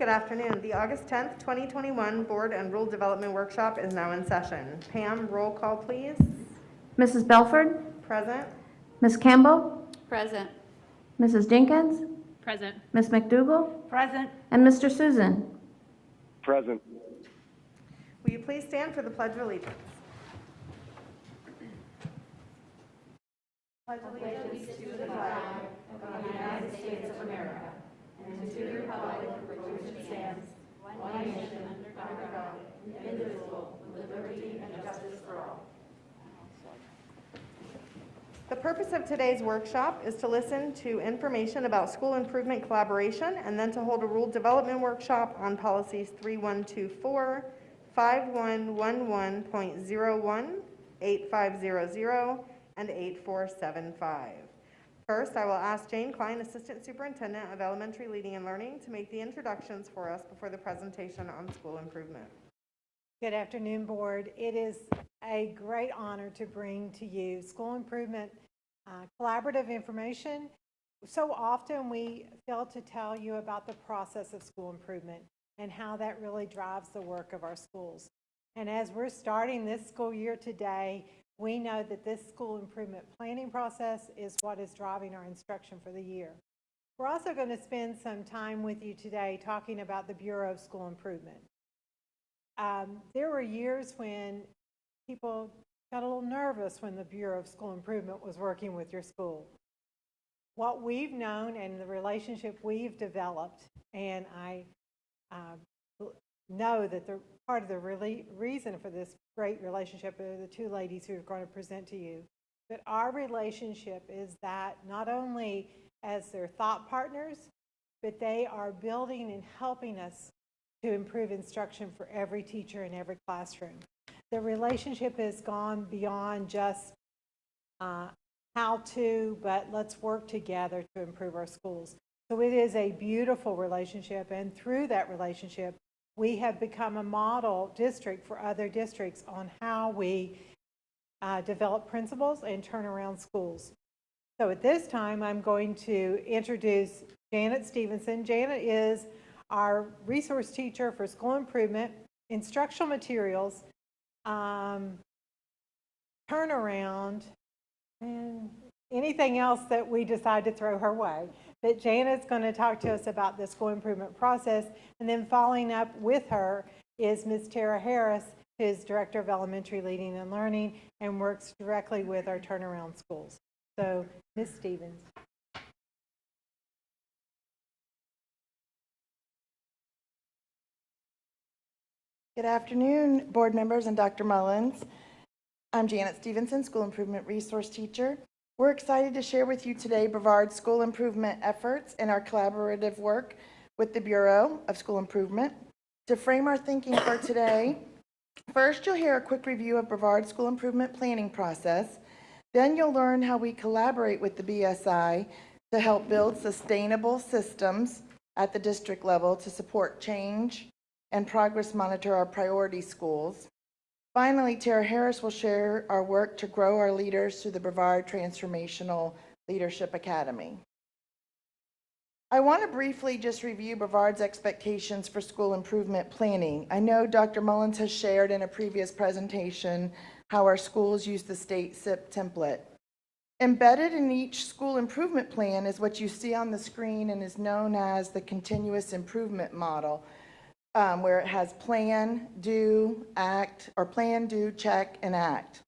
Good afternoon. The August 10th, 2021 Board and Rule Development Workshop is now in session. Pam, roll call please. Mrs. Belford? Present. Ms. Campbell? Present. Mrs. Jenkins? Present. Ms. McDougall? Present. And Mr. Susan? Present. Will you please stand for the Pledge of Allegiance? Pledge allegiance to the flag of the United States of America and to the republic for which it stands, one nation under God, indivisible, with liberty and justice for all. The purpose of today's workshop is to listen to information about school improvement collaboration and then to hold a rule development workshop on policies 3124, 5111.01, 8500, and 8475. First, I will ask Jane Cline, Assistant Superintendent of Elementary Leading and Learning, to make the introductions for us before the presentation on school improvement. Good afternoon, Board. It is a great honor to bring to you school improvement collaborative information. So often we fail to tell you about the process of school improvement and how that really drives the work of our schools. And as we're starting this school year today, we know that this school improvement planning process is what is driving our instruction for the year. We're also going to spend some time with you today talking about the Bureau of School Improvement. There were years when people got a little nervous when the Bureau of School Improvement was working with your school. What we've known and the relationship we've developed, and I know that part of the reason for this great relationship are the two ladies who are going to present to you. But our relationship is that not only as their thought partners, but they are building and helping us to improve instruction for every teacher in every classroom. The relationship has gone beyond just how to, but let's work together to improve our schools. So it is a beautiful relationship, and through that relationship, we have become a model district for other districts on how we develop principals and turn around schools. So at this time, I'm going to introduce Janet Stevenson. Janet is our resource teacher for school improvement, instructional materials, turnaround, and anything else that we decide to throw her way. But Janet's going to talk to us about the school improvement process, and then following up with her is Ms. Tara Harris, who is Director of Elementary Leading and Learning and works directly with our turnaround schools. So, Ms. Stevens. Good afternoon, board members and Dr. Mullins. I'm Janet Stevenson, School Improvement Resource Teacher. We're excited to share with you today Brevard's school improvement efforts and our collaborative work with the Bureau of School Improvement. To frame our thinking for today, first you'll hear a quick review of Brevard's school improvement planning process. Then you'll learn how we collaborate with the BSI to help build sustainable systems at the district level to support change and progress monitor our priority schools. Finally, Tara Harris will share our work to grow our leaders through the Brevard Transformational Leadership Academy. I want to briefly just review Brevard's expectations for school improvement planning. I know Dr. Mullins has shared in a previous presentation how our schools use the state Supt template. Embedded in each school improvement plan is what you see on the screen and is known as the continuous improvement model. Where it has plan, do, act, or plan, do, check, and act.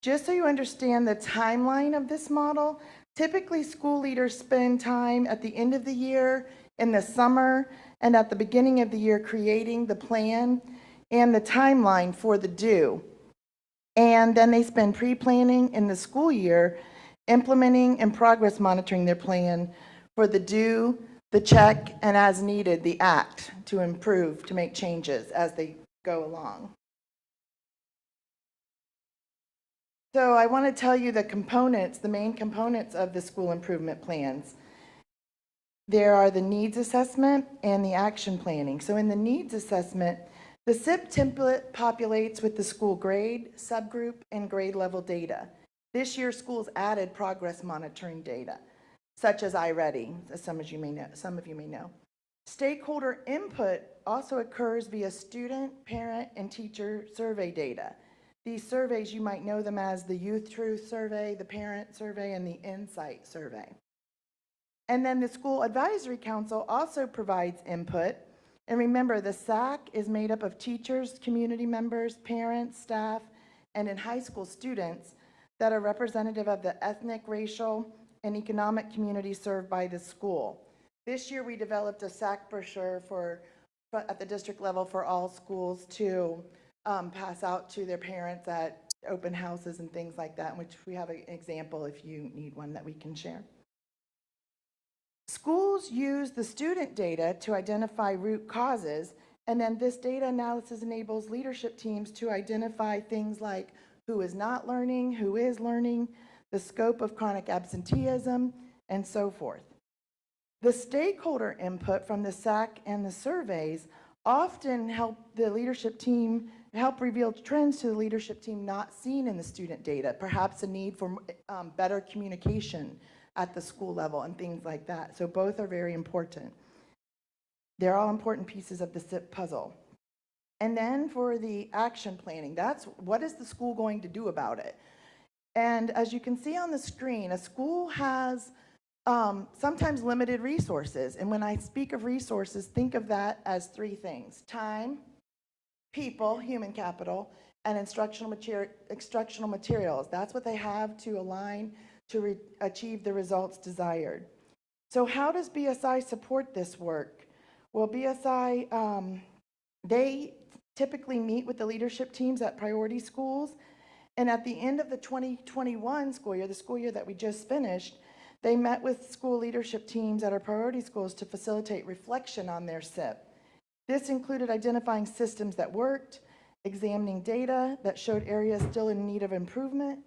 Just so you understand the timeline of this model, typically school leaders spend time at the end of the year, in the summer, and at the beginning of the year creating the plan and the timeline for the do. And then they spend pre-planning in the school year, implementing and progress monitoring their plan for the do, the check, and as needed, the act to improve, to make changes as they go along. So I want to tell you the components, the main components of the school improvement plans. There are the needs assessment and the action planning. So in the needs assessment, the Supt template populates with the school grade, subgroup, and grade level data. This year, schools added progress monitoring data, such as iReady, as some of you may know. Stakeholder input also occurs via student, parent, and teacher survey data. These surveys, you might know them as the Youth Truth Survey, the Parent Survey, and the Insight Survey. And then the School Advisory Council also provides input. And remember, the SAC is made up of teachers, community members, parents, staff, and in high school students that are representative of the ethnic, racial, and economic community served by the school. This year, we developed a SAC brochure at the district level for all schools to pass out to their parents at open houses and things like that, which we have an example if you need one that we can share. Schools use the student data to identify root causes, and then this data analysis enables leadership teams to identify things like who is not learning, who is learning, the scope of chronic absenteeism, and so forth. The stakeholder input from the SAC and the surveys often help the leadership team help reveal trends to the leadership team not seen in the student data, perhaps a need for better communication at the school level and things like that. So both are very important. They're all important pieces of the SIP puzzle. And then for the action planning, that's what is the school going to do about it? And as you can see on the screen, a school has sometimes limited resources. And when I speak of resources, think of that as three things: time, people, human capital, and instructional materials. That's what they have to align to achieve the results desired. So how does BSI support this work? Well, BSI, they typically meet with the leadership teams at priority schools, and at the end of the 2021 school year, the school year that we just finished, they met with school leadership teams at our priority schools to facilitate reflection on their SIP. This included identifying systems that worked, examining data that showed areas still in need of improvement,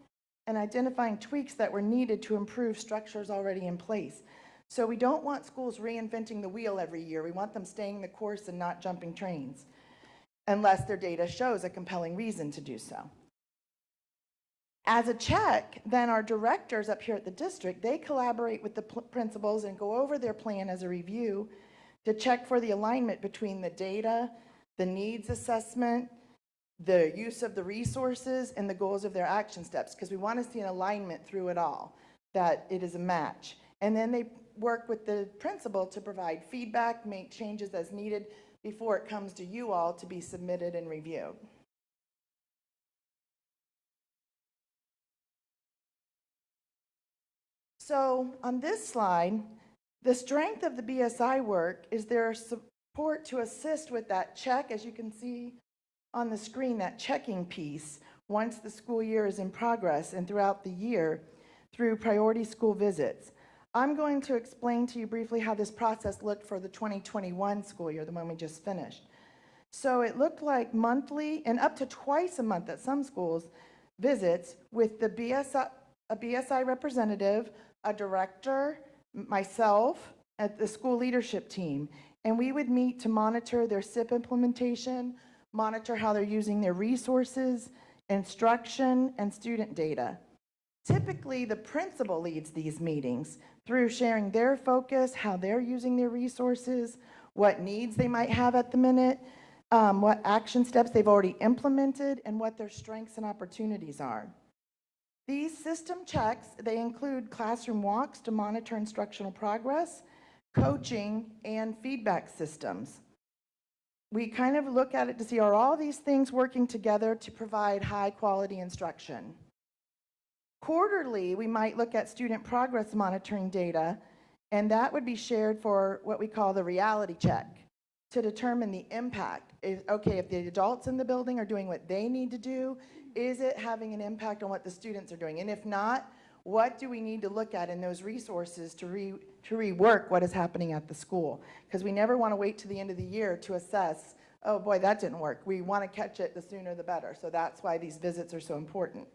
and identifying tweaks that were needed to improve structures already in place. So we don't want schools reinventing the wheel every year. We want them staying the course and not jumping trains, unless their data shows a compelling reason to do so. As a check, then our directors up here at the district, they collaborate with the principals and go over their plan as a review to check for the alignment between the data, the needs assessment, the use of the resources, and the goals of their action steps, because we want to see an alignment through it all, that it is a match. And then they work with the principal to provide feedback, make changes as needed before it comes to you all to be submitted and reviewed. So on this slide, the strength of the BSI work is their support to assist with that check, as you can see on the screen, that checking piece once the school year is in progress and throughout the year through priority school visits. I'm going to explain to you briefly how this process looked for the 2021 school year, the one we just finished. So it looked like monthly and up to twice a month at some schools visits with the a BSI representative, a director, myself, at the school leadership team, and we would meet to monitor their SIP implementation, monitor how they're using their resources, instruction, and student data. Typically, the principal leads these meetings through sharing their focus, how they're using their resources, what needs they might have at the minute, what action steps they've already implemented, and what their strengths and opportunities are. These system checks, they include classroom walks to monitor instructional progress, coaching, and feedback systems. We kind of look at it to see, are all these things working together to provide high-quality instruction? Quarterly, we might look at student progress monitoring data, and that would be shared for what we call the reality check to determine the impact. Okay, if the adults in the building are doing what they need to do, is it having an impact on what the students are doing? And if not, what do we need to look at in those resources to rework what is happening at the school? Because we never want to wait to the end of the year to assess, oh boy, that didn't work. We want to catch it the sooner the better. So that's why these visits are so important.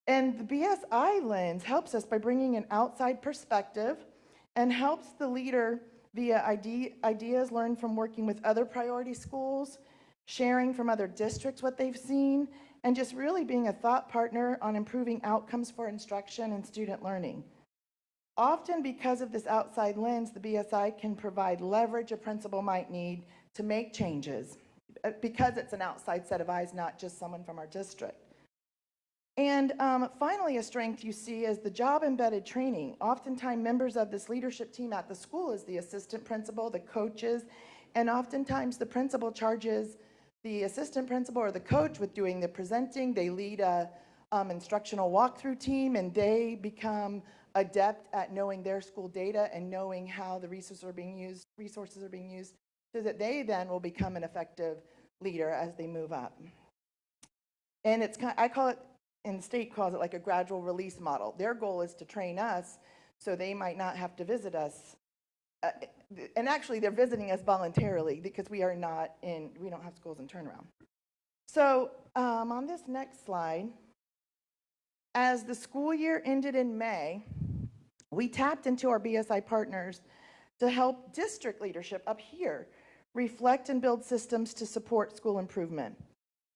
And the BSI lens helps us by bringing an outside perspective and helps the leader via ideas learned from working with other priority schools, sharing from other districts what they've seen, and just really being a thought partner on improving outcomes for instruction and student learning. Often because of this outside lens, the BSI can provide leverage a principal might need to make changes because it's an outside set of eyes, not just someone from our district. And finally, a strength you see is the job-embedded training. Oftentimes, members of this leadership team at the school is the assistant principal, the coaches, and oftentimes the principal charges the assistant principal or the coach with doing the presenting. They lead a instructional walkthrough team, and they become adept at knowing their school data and knowing how the resources are being used, so that they then will become an effective leader as they move up. And it's kind of, I call it, and the state calls it like a gradual release model. Their goal is to train us so they might not have to visit us. And actually, they're visiting us voluntarily because we don't have schools in turnaround. So on this next slide, as the school year ended in May, we tapped into our BSI partners to help district leadership up here reflect and build systems to support school improvement.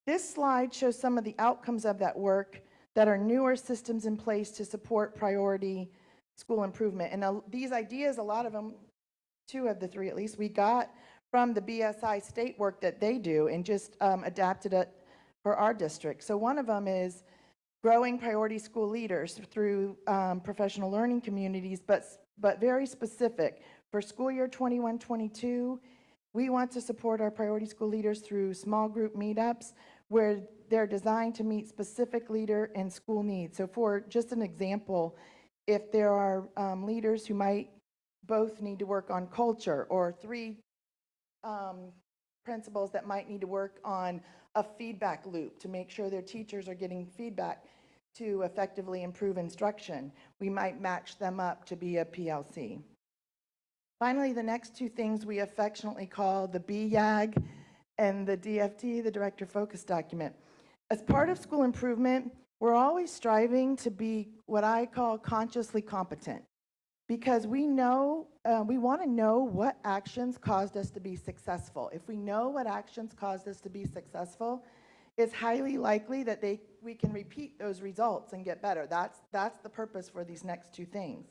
This slide shows some of the outcomes of that work that are newer systems in place to support priority school improvement. And these ideas, a lot of them, 2 of the 3 at least, we got from the BSI state work that they do and just adapted it for our district. So one of them is growing priority school leaders through professional learning communities, but very specific. For school year 21-22, we want to support our priority school leaders through small group meetups where they're designed to meet specific leader and school needs. So for just an example, if there are leaders who might both need to work on culture, or 3 principals that might need to work on a feedback loop to make sure their teachers are getting feedback to effectively improve instruction, we might match them up to be a PLC. Finally, the next 2 things we affectionately call the BYAG and the DFT, the Director Focus Document. As part of school improvement, we're always striving to be what I call consciously competent, because we know, we want to know what actions caused us to be successful. If we know what actions caused us to be successful, it's highly likely that we can repeat those results and get better. That's the purpose for these next 2 things.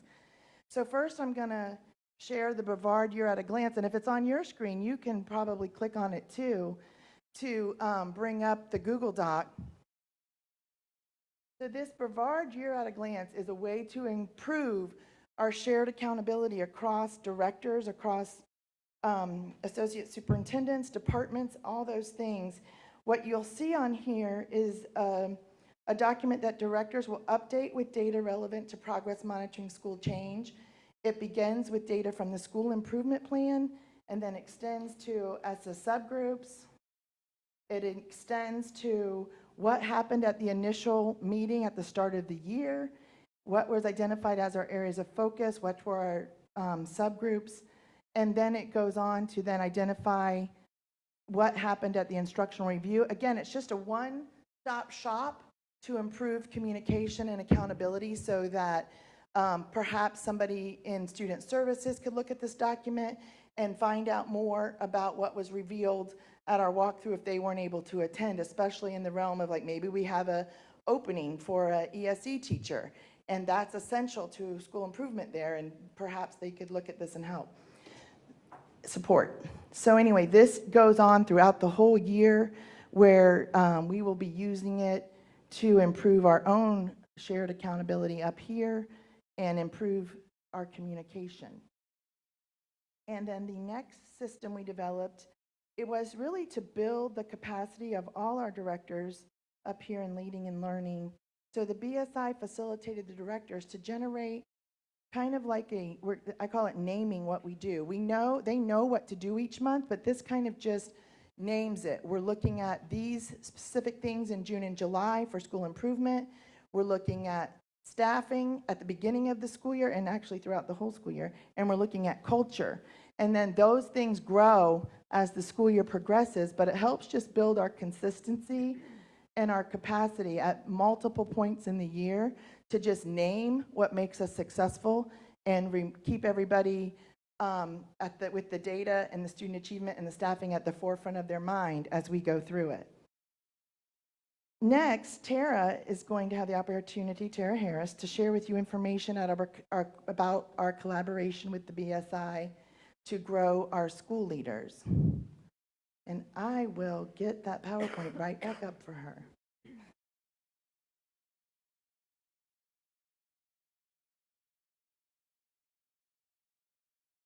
So first, I'm going to share the Brevard Year at a Glance, and if it's on your screen, you can probably click on it too to bring up the Google Doc. So this Brevard Year at a Glance is a way to improve our shared accountability across directors, across associate superintendents, departments, all those things. What you'll see on here is a document that directors will update with data relevant to progress monitoring school change. It begins with data from the school improvement plan and then extends to ESSA subgroups. It extends to what happened at the initial meeting at the start of the year, what was identified as our areas of focus, what were our subgroups, and then it goes on to then identify what happened at the instructional review. Again, it's just a one-stop shop to improve communication and accountability so that perhaps somebody in student services could look at this document and find out more about what was revealed at our walkthrough if they weren't able to attend, especially in the realm of like maybe we have a opening for an ESE teacher, and that's essential to school improvement there, and perhaps they could look at this and help support. So anyway, this goes on throughout the whole year where we will be using it to improve our own shared accountability up here and improve our communication. And then the next system we developed, it was really to build the capacity of all our directors up here in leading and learning. So the BSI facilitated the directors to generate kind of like I call it naming what we do. They know what to do each month, but this kind of just names it. We're looking at these specific things in June and July for school improvement. We're looking at staffing at the beginning of the school year and actually throughout the whole school year, and we're looking at culture. And then those things grow as the school year progresses, but it helps just build our consistency and our capacity at multiple points in the year to just name what makes us successful and keep everybody with the data and the student achievement and the staffing at the forefront of their mind as we go through it. Next, Tara is going to have the opportunity, Tara Harris, to share with you information about our collaboration with the BSI to grow our school leaders. And I will get that PowerPoint right back up for her.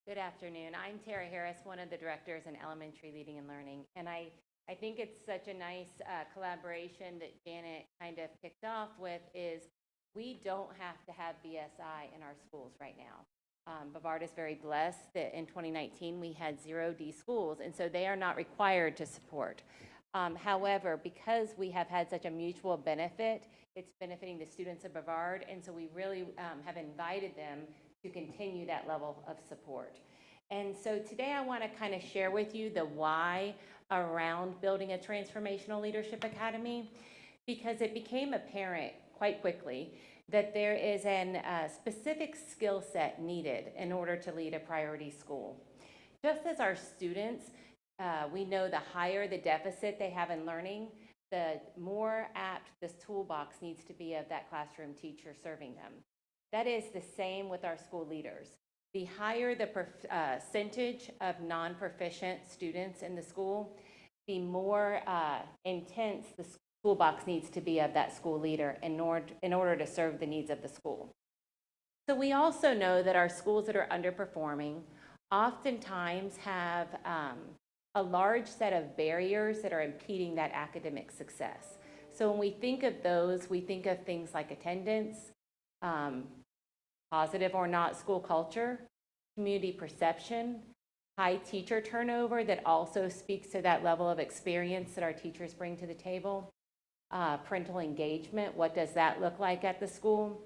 Good afternoon. I'm Tara Harris, one of the directors in Elementary Leading and Learning. And I think it's such a nice collaboration that Janet kind of kicked off with is we don't have to have BSI in our schools right now. Brevard is very blessed that in 2019 we had 0 D schools, and so they are not required to support. However, because we have had such a mutual benefit, it's benefiting the students of Brevard, and so we really have invited them to continue that level of support. And so today I want to kind of share with you the why around building a transformational leadership academy, because it became apparent quite quickly that there is a specific skill set needed in order to lead a priority school. Just as our students, we know the higher the deficit they have in learning, the more apt this toolbox needs to be of that classroom teacher serving them. That is the same with our school leaders. The higher the percentage of non-proficient students in the school, the more intense the toolbox needs to be of that school leader in order to serve the needs of the school. So we also know that our schools that are underperforming oftentimes have a large set of barriers that are impeding that academic success. So when we think of those, we think of things like attendance, positive or not school culture, community perception, high teacher turnover that also speaks to that level of experience that our teachers bring to the table, parental engagement, what does that look like at the school?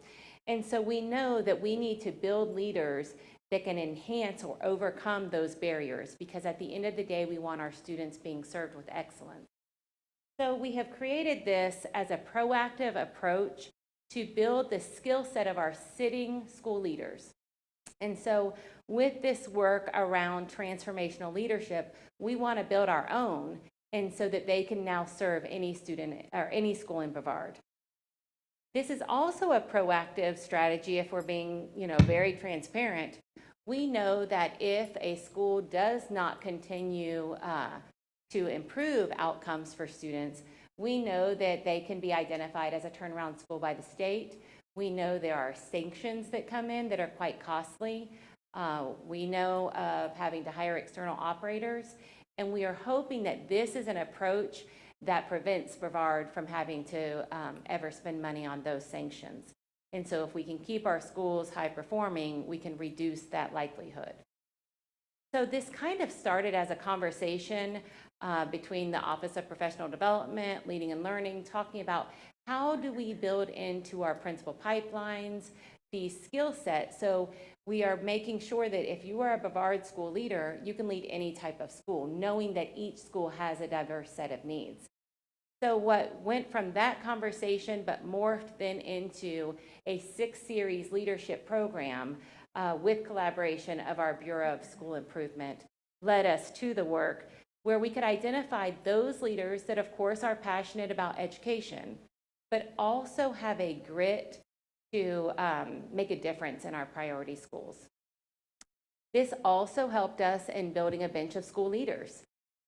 And so we know that we need to build leaders that can enhance or overcome those barriers, because at the end of the day, we want our students being served with excellence. So we have created this as a proactive approach to build the skill set of our sitting school leaders. And so with this work around transformational leadership, we want to build our own, and so that they can now serve any student or any school in Brevard. This is also a proactive strategy if we're being, very transparent. We know that if a school does not continue to improve outcomes for students, we know that they can be identified as a turnaround school by the state. We know there are sanctions that come in that are quite costly. We know of having to hire external operators, and we are hoping that this is an approach that prevents Brevard from having to ever spend money on those sanctions. And so if we can keep our schools high performing, we can reduce that likelihood. So this kind of started as a conversation between the Office of Professional Development, Leading and Learning, talking about how do we build into our principal pipelines these skill sets. So we are making sure that if you are a Brevard school leader, you can lead any type of school, knowing that each school has a diverse set of needs. So what went from that conversation but morphed then into a 6-series leadership program with collaboration of our Bureau of School Improvement led us to the work where we could identify those leaders that of course are passionate about education, but also have a grit to make a difference in our priority schools. This also helped us in building a bench of school leaders,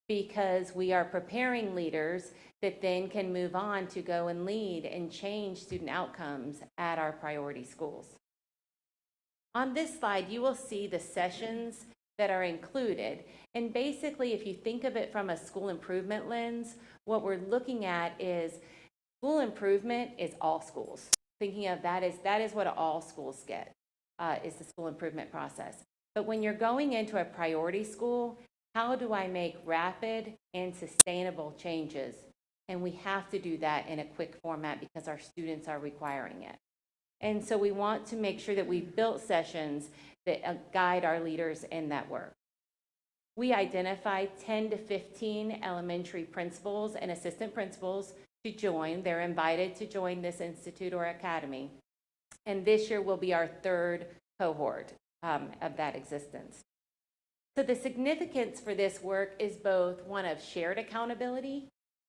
because we are preparing leaders that then can move on to go and lead and change student outcomes at our priority schools. On this slide, you will see the sessions that are included. And basically, if you think of it from a school improvement lens, what we're looking at is school improvement is all schools. Thinking of that is what all schools get, is the school improvement process. But when you're going into a priority school, how do I make rapid and sustainable changes? And we have to do that in a quick format because our students are requiring it. And so we want to make sure that we've built sessions that guide our leaders in that work. We identified 10 to 15 elementary principals and assistant principals to join. They're invited to join this institute or academy. And this year will be our 3rd cohort of that existence. So the significance for this work is both one of shared accountability.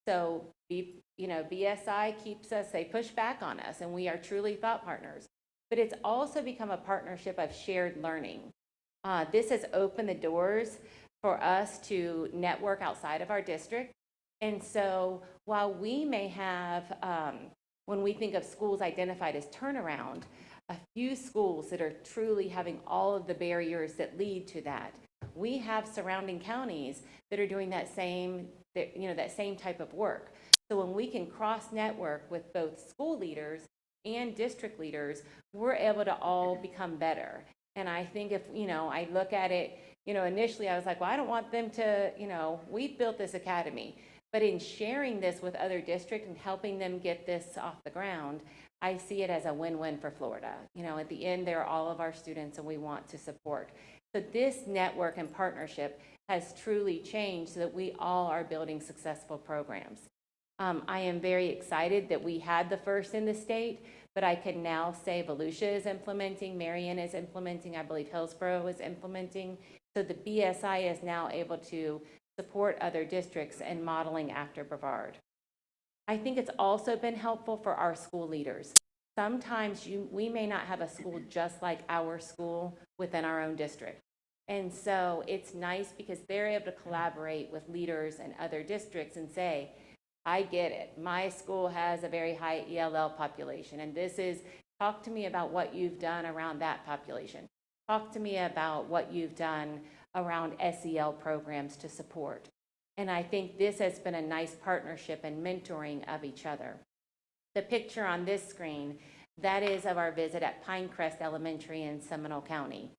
So, BSI keeps us, they push back on us, and we are truly thought partners. But it's also become a partnership of shared learning. This has opened the doors for us to network outside of our district. And so while we may have, when we think of schools identified as turnaround, a few schools that are truly having all of the barriers that lead to that, we have surrounding counties that are doing that same type of work. So when we can cross-network with both school leaders and district leaders, we're able to all become better. And I think if, I look at it, initially I was like, well, I don't want them to, we built this academy. But in sharing this with other districts and helping them get this off the ground, I see it as a win-win for Florida. At the end, they're all of our students and we want to support. So this network and partnership has truly changed so that we all are building successful programs. I am very excited that we had the first in the state, but I can now say Volusia is implementing, Marion is implementing, I believe Hillsborough is implementing. So the BSI is now able to support other districts and modeling after Brevard. I think it's also been helpful for our school leaders. Sometimes we may not have a school just like our school within our own district. And so it's nice because they're able to collaborate with leaders and other districts and say, I get it. My school has a very high ELL population, and talk to me about what you've done around that population. Talk to me about what you've done around SEL programs to support. And I think this has been a nice partnership and mentoring of each other. The picture on this screen, that is of our visit at Pinecrest Elementary in Seminole County.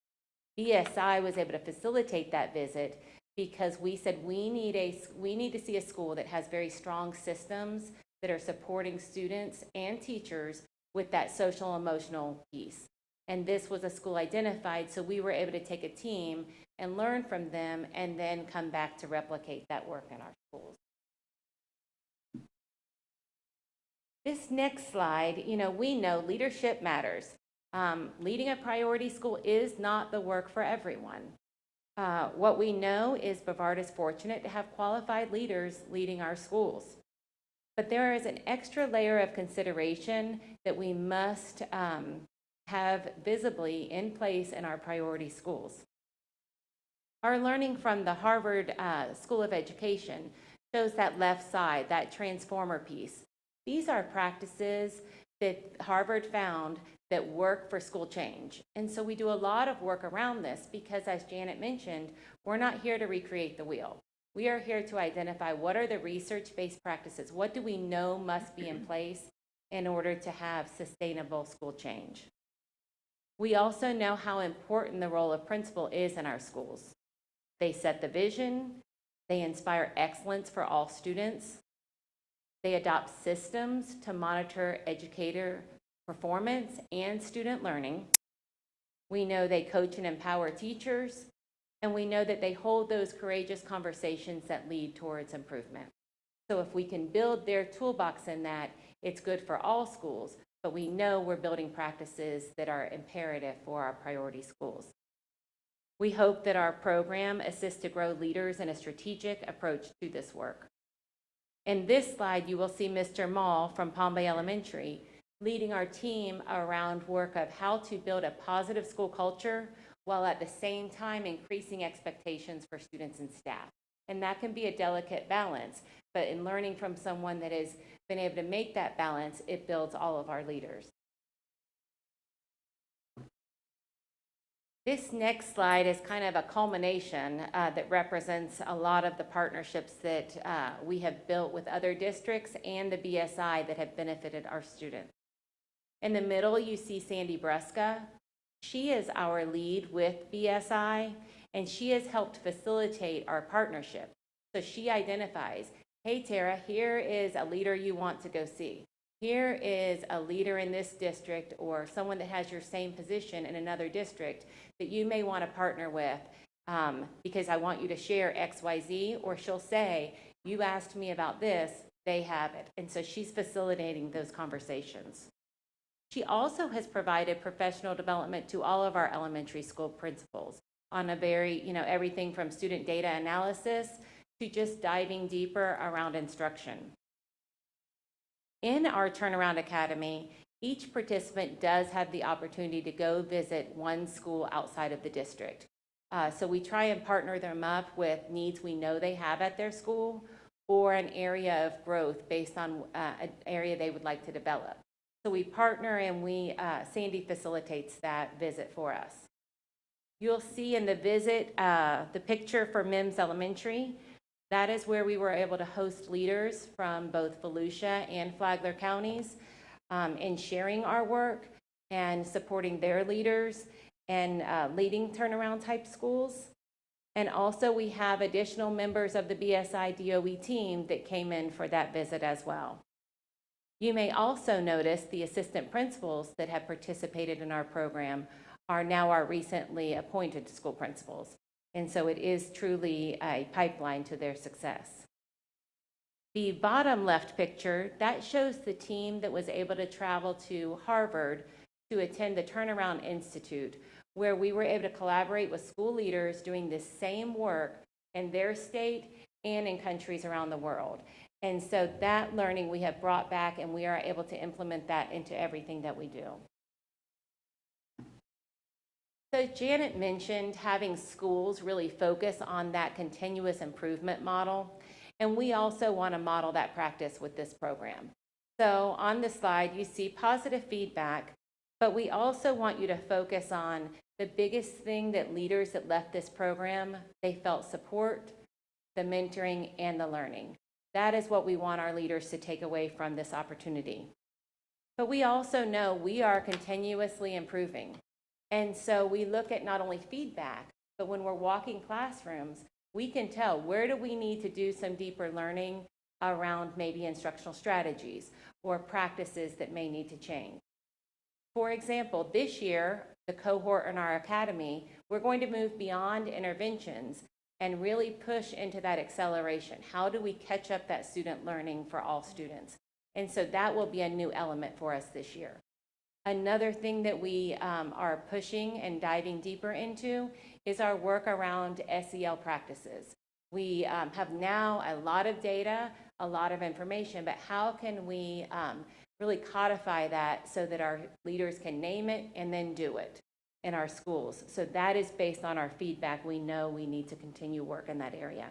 BSI was able to facilitate that visit because we said we need to see a school that has very strong systems that are supporting students and teachers with that social emotional piece. And this was a school identified, so we were able to take a team and learn from them and then come back to replicate that work in our schools. This next slide, we know leadership matters. Leading a priority school is not the work for everyone. What we know is Brevard is fortunate to have qualified leaders leading our schools. But there is an extra layer of consideration that we must have visibly in place in our priority schools. Our learning from the Harvard School of Education shows that left side, that transformer piece. These are practices that Harvard found that work for school change. And so we do a lot of work around this because, as Janet mentioned, we're not here to recreate the wheel. We are here to identify what are the research-based practices. What do we know must be in place in order to have sustainable school change? We also know how important the role of principal is in our schools. They set the vision, they inspire excellence for all students, they adopt systems to monitor educator performance and student learning. We know they coach and empower teachers, and we know that they hold those courageous conversations that lead towards improvement. So if we can build their toolbox in that, it's good for all schools, but we know we're building practices that are imperative for our priority schools. We hope that our program assists to grow leaders in a strategic approach to this work. In this slide, you will see Mr. Mall from Palm Bay Elementary leading our team around work of how to build a positive school culture while at the same time increasing expectations for students and staff. And that can be a delicate balance, but in learning from someone that has been able to make that balance, it builds all of our leaders. This next slide is kind of a culmination that represents a lot of the partnerships that we have built with other districts and the BSI that have benefited our students. In the middle, you see Sandy Brusca. She is our lead with BSI, and she has helped facilitate our partnership. So she identifies, hey, Tara, here is a leader you want to go see. Here is a leader in this district or someone that has your same position in another district that you may want to partner with because I want you to share X, Y, Z, or she'll say, you asked me about this, they have it. And so she's facilitating those conversations. She also has provided professional development to all of our elementary school principals on a very, everything from student data analysis to just diving deeper around instruction. In our Turnaround Academy, each participant does have the opportunity to go visit one school outside of the district. So we try and partner them up with needs we know they have at their school or an area of growth based on an area they would like to develop. So we partner and Sandy facilitates that visit for us. You'll see in the visit the picture for Mims Elementary. That is where we were able to host leaders from both Volusia and Flagler counties in sharing our work and supporting their leaders and leading turnaround type schools. And also we have additional members of the BSI DOE team that came in for that visit as well. You may also notice the assistant principals that have participated in our program are now our recently appointed school principals. And so it is truly a pipeline to their success. The bottom left picture, that shows the team that was able to travel to Harvard to attend the Turnaround Institute, where we were able to collaborate with school leaders doing the same work in their state and in countries around the world. And so that learning we have brought back, and we are able to implement that into everything that we do. So Janet mentioned having schools really focus on that continuous improvement model, and we also want to model that practice with this program. So on this slide, you see positive feedback, but we also want you to focus on the biggest thing that leaders that left this program, they felt support, the mentoring, and the learning. That is what we want our leaders to take away from this opportunity. But we also know we are continuously improving. And so we look at not only feedback, but when we're walking classrooms, we can tell where do we need to do some deeper learning around maybe instructional strategies or practices that may need to change. For example, this year, the cohort in our academy, we're going to move beyond interventions and really push into that acceleration. How do we catch up that student learning for all students? And so that will be a new element for us this year. Another thing that we are pushing and diving deeper into is our work around SEL practices. We have now a lot of data, a lot of information, but how can we really codify that so that our leaders can name it and then do it in our schools? So that is based on our feedback. We know we need to continue work in that area.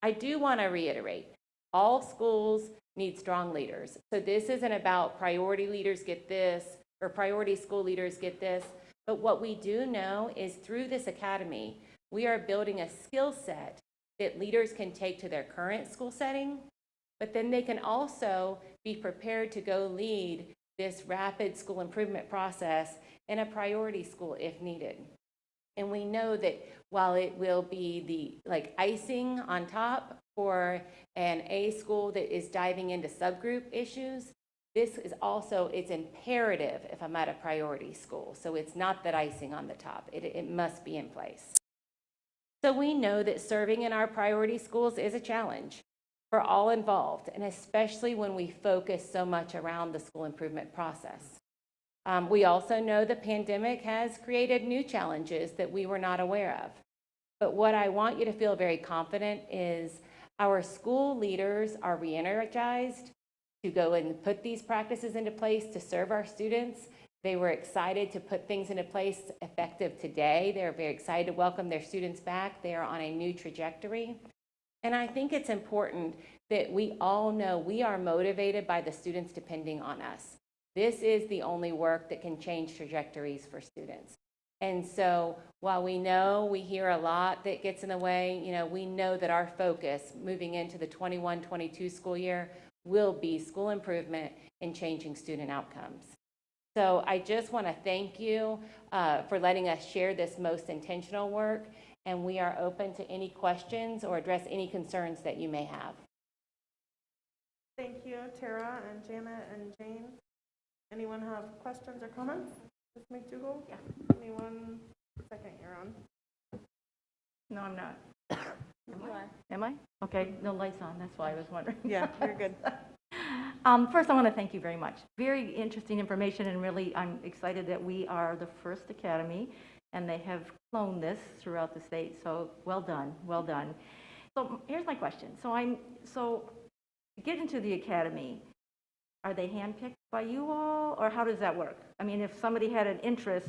I do want to reiterate, all schools need strong leaders. So this isn't about priority leaders get this or priority school leaders get this. But what we do know is through this academy, we are building a skill set that leaders can take to their current school setting, but then they can also be prepared to go lead this rapid school improvement process in a priority school if needed. And we know that while it will be the icing on top for an A school that is diving into subgroup issues, this is also, it's imperative if I'm at a priority school. So it's not that icing on the top, it must be in place. So we know that serving in our priority schools is a challenge for all involved, and especially when we focus so much around the school improvement process. We also know the pandemic has created new challenges that we were not aware of. But what I want you to feel very confident is our school leaders are re-energized to go and put these practices into place to serve our students. They were excited to put things into place effective today. They're very excited to welcome their students back. They are on a new trajectory. And I think it's important that we all know we are motivated by the students depending on us. This is the only work that can change trajectories for students. And so while we know we hear a lot that gets in the way, we know that our focus moving into the 21-22 school year will be school improvement and changing student outcomes. So I just want to thank you for letting us share this most intentional work, and we are open to any questions or address any concerns that you may have. Thank you, Tara and Janet and Jane. Anyone have questions or comments? Ms. McDougall? Yeah. Anyone? Second, you're on. No, I'm not. Am I? Okay, no lights on, that's why I was wondering. Yeah, you're good. First, I want to thank you very much. Very interesting information, and really, I'm excited that we are the first academy, and they have cloned this throughout the state, so well done, well done. So here's my question. So get into the academy. are they handpicked by you all, or how does that work? I mean, if somebody had an interest,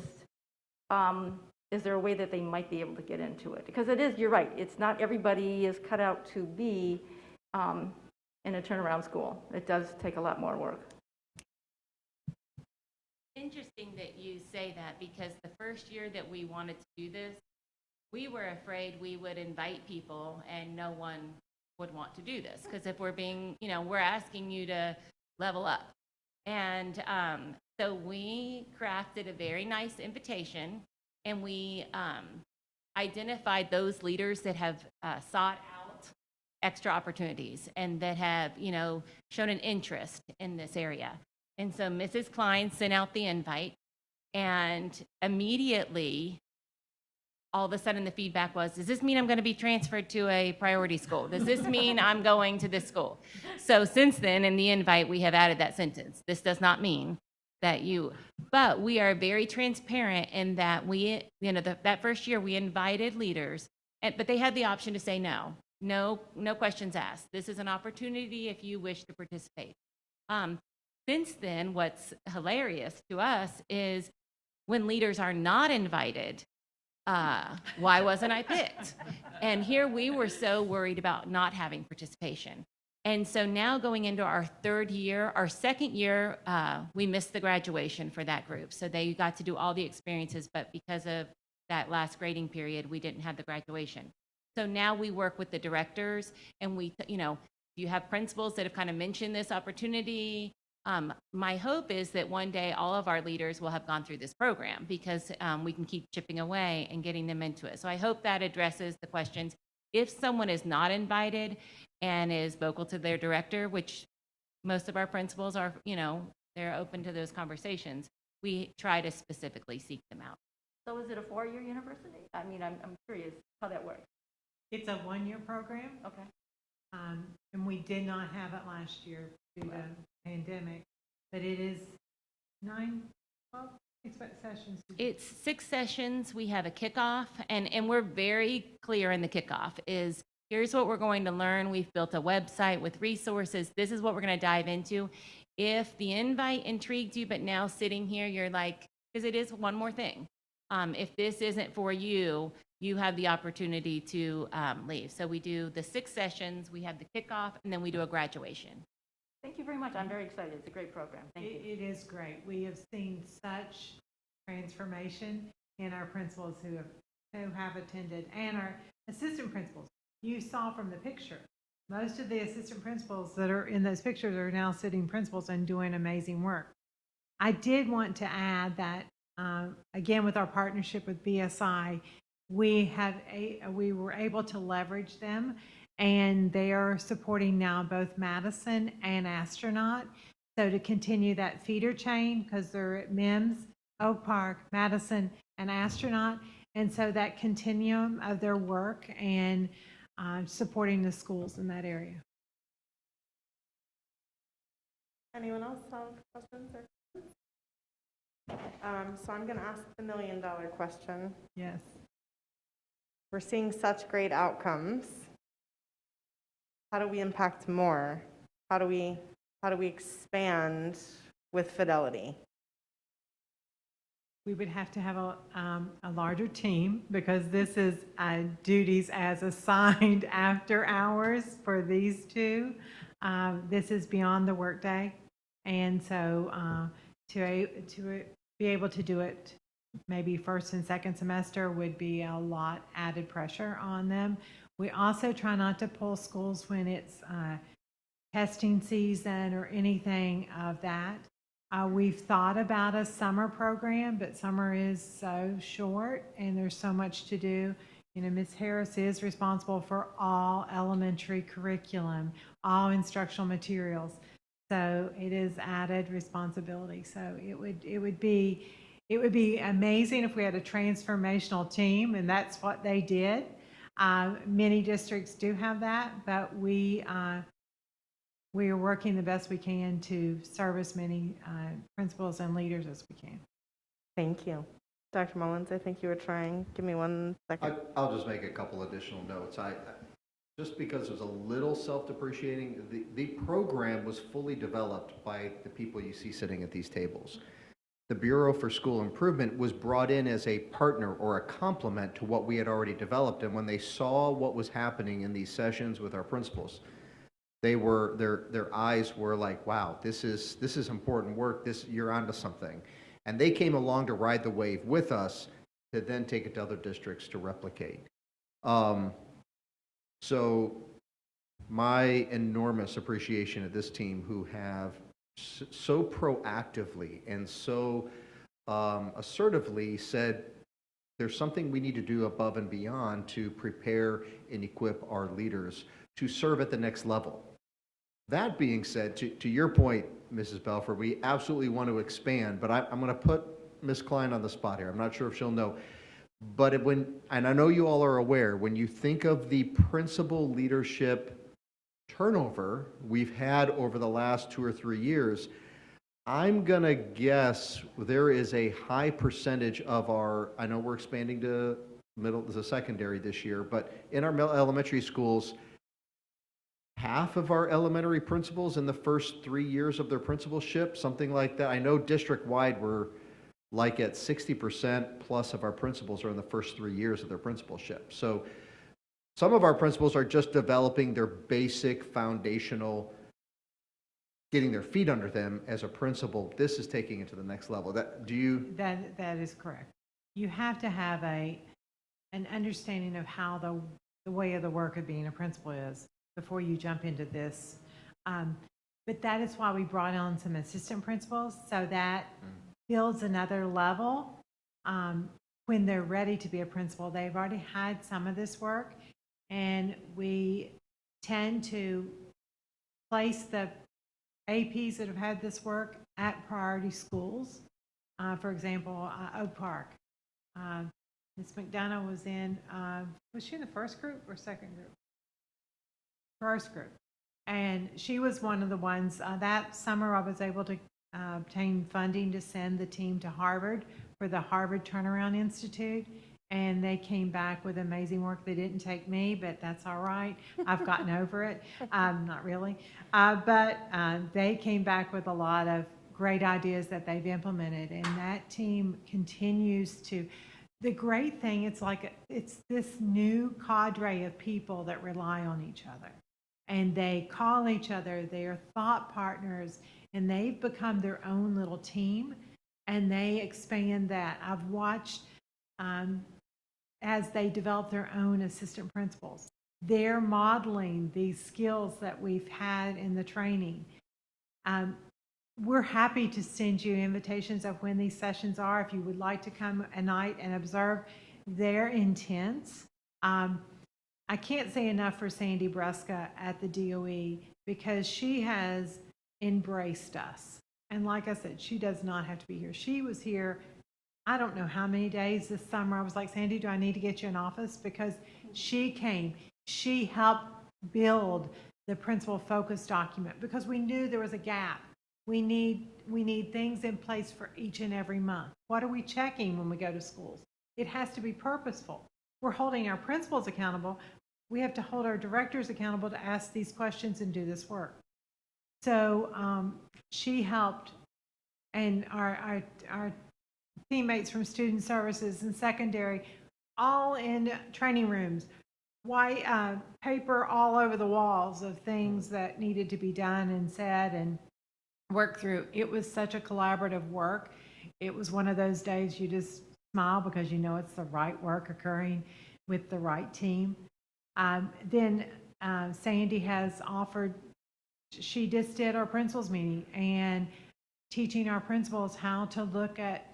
is there a way that they might be able to get into it? Because it is, you're right, it's not everybody is cut out to be in a turnaround school. It does take a lot more work. Interesting that you say that, because the first year that we wanted to do this, we were afraid we would invite people and no one would want to do this. Because if we're being, we're asking you to level up. And so we crafted a very nice invitation, and we identified those leaders that have sought out extra opportunities and that have, shown an interest in this area. And so Mrs. Cline sent out the invite, and immediately, all of a sudden the feedback was, does this mean I'm going to be transferred to a priority school? Does this mean I'm going to this school? So since then, in the invite, we have added that sentence. This does not mean that you, but we are very transparent in that we, that first year we invited leaders, but they had the option to say no. No questions asked. This is an opportunity if you wish to participate. Since then, what's hilarious to us is when leaders are not invited, why wasn't I picked? And here we were so worried about not having participation. And so now going into our third year, our second year, we missed the graduation for that group. So they got to do all the experiences, but because of that last grading period, we didn't have the graduation. So now we work with the directors, and we, you have principals that have kind of mentioned this opportunity. My hope is that one day all of our leaders will have gone through this program, because we can keep chipping away and getting them into it. So I hope that addresses the questions. If someone is not invited and is vocal to their director, which most of our principals are, they're open to those conversations, we try to specifically seek them out. So is it a 4-year university? I mean, I'm curious how that works. It's a 1-year program, Okay. and we did not have it last year due to the pandemic, but it is 9, 12, expect sessions. It's 6 sessions. We have a kickoff, and we're very clear in the kickoff is, here's what we're going to learn. We've built a website with resources. This is what we're going to dive into. If the invite intrigued you, but now sitting here, you're like, because it is one more thing. If this isn't for you, you have the opportunity to leave. So we do the 6 sessions, we have the kickoff, and then we do a graduation. Thank you very much. I'm very excited. It's a great program. Thank you. It is great. We have seen such transformation in our principals who have attended, and our assistant principals. You saw from the picture, most of the assistant principals that are in those pictures are now sitting principals and doing amazing work. I did want to add that, again, with our partnership with BSI, we were able to leverage them, and they are supporting now both Madison and Astronaut. So to continue that feeder chain, because they're at MIMS, Oak Park, Madison, and Astronaut, and so that continuum of their work and supporting the schools in that area. Anyone else have questions or comments? So I'm going to ask the $1 million question. Yes. We're seeing such great outcomes. How do we impact more? How do we expand with fidelity? We would have to have a larger team, because this is duties as assigned after hours for these two. This is beyond the workday, and so to be able to do it maybe first and second semester would be a lot added pressure on them. We also try not to pull schools when it's testing season or anything of that. We've thought about a summer program, but summer is so short and there's so much to do. Ms. Harris is responsible for all elementary curriculum, all instructional materials. So it is added responsibility. So it would be amazing if we had a transformational team, and that's what they did. Many districts do have that, but we are working the best we can to serve as many principals and leaders as we can. Thank you. Dr. Mullins, I think you were trying. Give me 1 second. I'll just make a couple additional notes. just because it was a little self-depreciating, the program was fully developed by the people you see sitting at these tables. The Bureau for School Improvement was brought in as a partner or a complement to what we had already developed, and when they saw what was happening in these sessions with our principals, their eyes were like, wow, this is important work, you're onto something. And they came along to ride the wave with us to then take it to other districts to replicate. So my enormous appreciation of this team who have so proactively and so assertively said there's something we need to do above and beyond to prepare and equip our leaders to serve at the next level. That being said, to your point, Mrs. Belford, we absolutely want to expand, but I'm going to put Ms. Cline on the spot here. I'm not sure if she'll know. But and I know you all are aware, when you think of the principal leadership turnover we've had over the last 2 or 3 years, I'm going to guess there is a high percentage of I know we're expanding to secondary this year, but in our elementary schools, half of our elementary principals in the first 3 years of their principalship, something like that. I know district-wide we're like at 60% plus of our principals are in the first 3 years of their principalship. So some of our principals are just developing their basic foundational, getting their feet under them as a principal. This is taking it to the next level. That is correct. You have to have an understanding of how the way of the work of being a principal is before you jump into this. But that is why we brought on some assistant principals, so that builds another level. When they're ready to be a principal, they've already had some of this work, and we tend to place the APs that have had this work at priority schools. For example, Oak Park. Ms. McDougall was she in the first group or second group? First group. And she was one of the ones, that summer I was able to obtain funding to send the team to Harvard for the Harvard Turnaround Institute, and they came back with amazing work. They didn't take me, but that's all right. I've gotten over it. Not really. But they came back with a lot of great ideas that they've implemented, and that team continues to. The great thing, it's this new cadre of people that rely on each other, and they call each other their thought partners, and they've become their own little team, and they expand that. I've watched as they develop their own assistant principals. They're modeling these skills that we've had in the training. We're happy to send you invitations of when these sessions are. If you would like to come a night and observe, they're intense. I can't say enough for Sandy Brusca at the DOE, because she has embraced us. And like I said, she does not have to be here. She was here, I don't know how many days this summer. I was like, Sandy, do I need to get you an office? Because she came. She helped build the principal focus document, because we knew there was a gap. We need things in place for each and every month. What are we checking when we go to schools? It has to be purposeful. We're holding our principals accountable. We have to hold our directors accountable to ask these questions and do this work. So she helped, and our teammates from student services and secondary, all in training rooms, white paper all over the walls of things that needed to be done and said and worked through. It was such a collaborative work. It was one of those days you just smile because you know it's the right work occurring with the right team. Then Sandy has offered, she just did our principals meeting and teaching our principals how to look at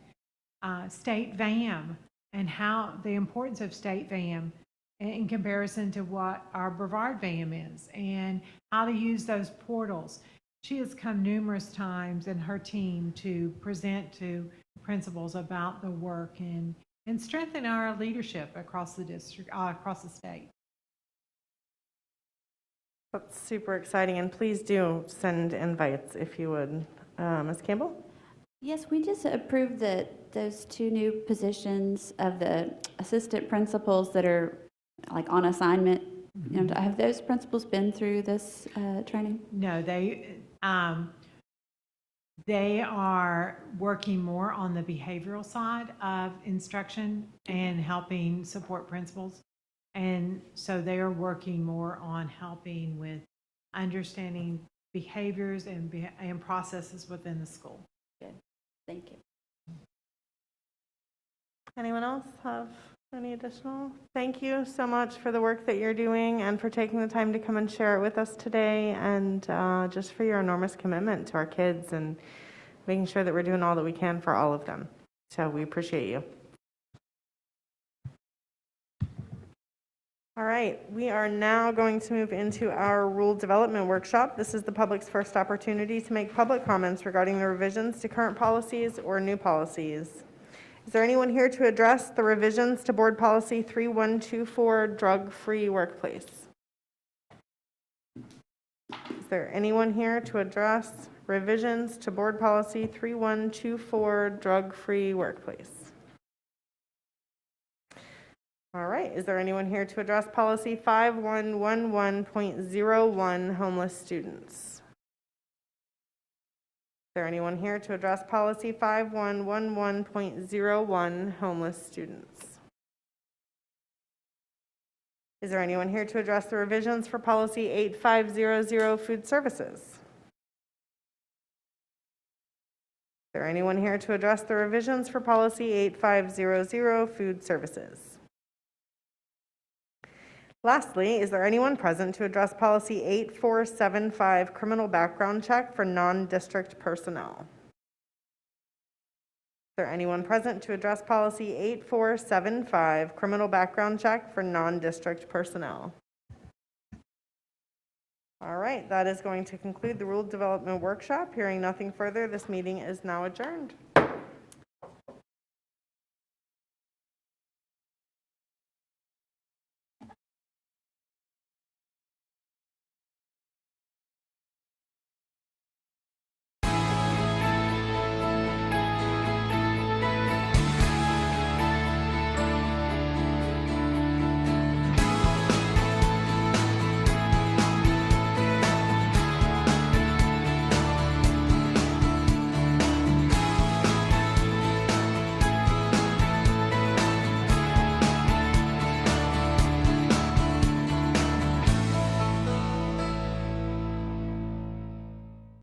state VAM and how the importance of state VAM in comparison to what our Brevard VAM is, and how to use those portals. She has come numerous times in her team to present to principals about the work and strengthen our leadership across the district, across the state. That's super exciting, and please do send invites if you would. Ms. Campbell? Yes, we just approved those 2 new positions of the assistant principals that are like on assignment You know, have those principals been through this training? No, they are working more on the behavioral side of instruction and helping support principals. And so they are working more on helping with understanding behaviors and processes within the school. Good, thank you. Anyone else have any additional? Thank you so much for the work that you're doing and for taking the time to come and share it with us today, and just for your enormous commitment to our kids and making sure that we're doing all that we can for all of them. So we appreciate you. All right, we are now going to move into our rule development workshop. This is the public's first opportunity to make public comments regarding the revisions to current policies or new policies. Is there anyone here to address the revisions to Board Policy 3124, drug-free workplace? Is there anyone here to address revisions to Board Policy 3124, drug-free workplace? All right, is there anyone here to address Policy 5111.01, homeless students? Is there anyone here to address Policy 5111.01, homeless students? Is there anyone here to address the revisions for Policy 8500, food services? Is there anyone here to address the revisions for Policy 8500, food services? Lastly, is there anyone present to address Policy 8475, criminal background check for non-district personnel? Is there anyone present to address Policy 8475, criminal background check for non-district personnel? All right, that is going to conclude the rule development workshop. Hearing nothing further, this meeting is now adjourned.